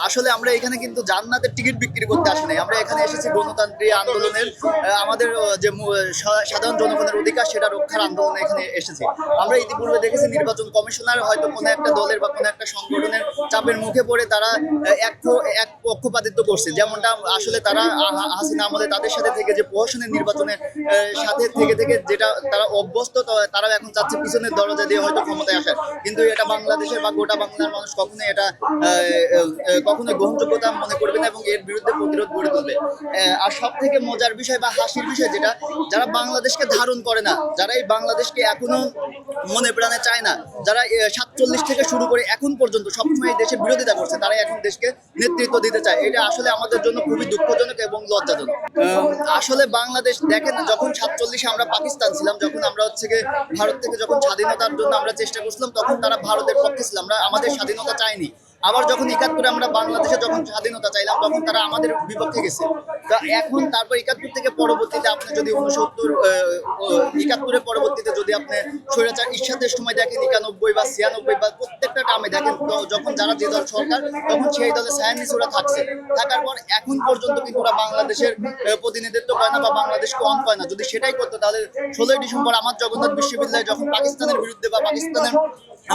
আসলে আমরা এখানে কিন্তু জান্নাতের টিকিট বিক্রি করতে আসি নাই। আমরা এখানে এসেছি গণতান্ত্রিক আন্দোলনের আমাদের যে সাধারণ জনগণের অধিকার সেটা রক্ষার আন্দোলনে এখানে এসেছি। আমরা ইতিপূর্বে দেখেছি নির্বাচন কমিশনার হয়তো কোনো একটা দলের বা কোনো একটা সংগঠনের চাপের মুখে পড়ে তারা এক পক্ষপাতিত্ব করছে, যেমনটা আসলে তারা হাসিনা আমলে তাদের সাথে থেকে যে প্রহসনের নির্বাচনের সাথে থেকে যেটা তারা অভ্যস্ত, তারাও এখন চাচ্ছে পিছনের দরজা দিয়ে হয়তো ক্ষমতায় আসার। কিন্তু এটা বাংলাদেশের বা গোটা বাংলার মানুষ কখনোই এটা কখনোই গ্রহণযোগ্যতা মনে করবে না এবং এর বিরুদ্ধে প্রতিরোধ গড়ে তুলবে। আর সব থেকে মজার বিষয় বা হাসির বিষয় যেটা, যারা বাংলাদেশকে ধারণ করে না, যারা এই বাংলাদেশকে এখনো মনে প্রাণে চায় না, যারা 47 থেকে শুরু করে এখন পর্যন্ত সবসময় এই দেশের বিরোধিতা করছে, তারাই এখন দেশকে নেতৃত্ব দিতে চায়। এটা আসলে আমাদের জন্য খুবই দুঃখজনক এবং লজ্জাজনক। আসলে বাংলাদেশ দেখেন, যখন 47 আমরা পাকিস্তান ছিলাম, যখন আমরা হচ্ছে গিয়ে ভারত থেকে যখন স্বাধীনতার জন্য আমরা চেষ্টা করছিলাম, তখন তারা ভারতের পক্ষে ছিল, আমরা আমাদের স্বাধীনতা চাইনি। আবার যখন 71 আমরা বাংলাদেশে যখন স্বাধীনতা চাইলাম, তখন তারা আমাদের বিপক্ষে গেছে। তা এখন তারপর 71 থেকে পরবর্তীতে আপনি যদি 71-এর পরবর্তীতে যদি আপনি স্বৈরাচার ইরশাদের সময় দেখেন, 91 বা 96 বা প্রত্যেকটা টার্মে দেখেন, যখন যারা যে দল সরকার, তখন সেই দলের ছায়ার নিচে ওরা থাকছে। থাকার পর এখন পর্যন্ত কিন্তু ওরা বাংলাদেশের প্রতিনিধিত্ব করে না বা বাংলাদেশকে অন করে না। যদি সেটাই করতো, তাহলে 16ই ডিসেম্বর আমার জগন্নাথ বিশ্ববিদ্যালয়ে যখন পাকিস্তানের বিরুদ্ধে বা পাকিস্তানের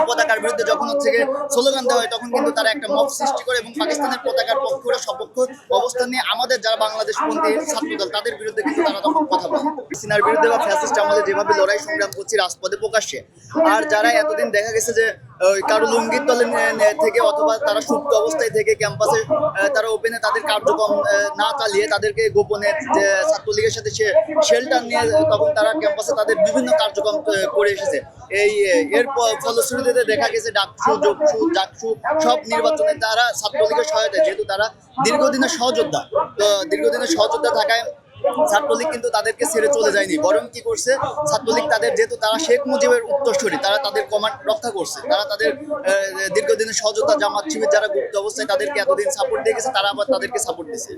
পতাকার বিরুদ্ধে যখন হচ্ছে গিয়ে স্লোগান দেওয়া হয়, তখন কিন্তু তারা একটা মব সৃষ্টি করে এবং পাকিস্তানের পতাকার পক্ষ ওরা সপক্ষ অবস্থান নিয়ে আমাদের যারা বাংলাদেশপন্থী ছাত্রদল তাদের বিরুদ্ধে কিন্তু তারা তখন কথা বলে। সিনার বিরুদ্ধে বা ফ্যাসিস্ট আমাদের যেভাবে লড়াই সংগ্রাম করছি রাজপথে প্রকাশ্যে, আর যারা এতদিন দেখা গেছে যে কারো লুঙ্গির তলে থেকে অথবা তারা সুপ্ত অবস্থায় থেকে ক্যাম্পাসে তারা ওপেনে তাদের কার্যক্রম না চালিয়ে তাদেরকে গোপনে যে ছাত্রলীগের সাথে শেল্টার নিয়ে তখন তারা ক্যাম্পাসে তাদের বিভিন্ন কার্যক্রম করে এসেছে। এর ফলশ্রুতিতে দেখা গেছে ডাকসু সব নির্বাচনে তারা ছাত্রলীগের সহায়তায়, যেহেতু তারা দীর্ঘদিনের সহযোদ্ধা, তো দীর্ঘদিনের সহযোদ্ধা থাকায় ছাত্রলীগ কিন্তু তাদেরকে ছেড়ে চলে যায়নি, বরং কি করছে ছাত্রলীগ তাদের, যেহেতু তারা শেখ মুজিবের উত্তরসূরি, তারা তাদের কমান্ড রক্ষা করছে, তারা তাদের দীর্ঘদিনের সহযোদ্ধা জামাত শিবির যারা গুপ্ত অবস্থায় তাদেরকে এতদিন সাপোর্ট দিয়ে গেছে, তারা আবার তাদেরকে সাপোর্ট দিচ্ছে।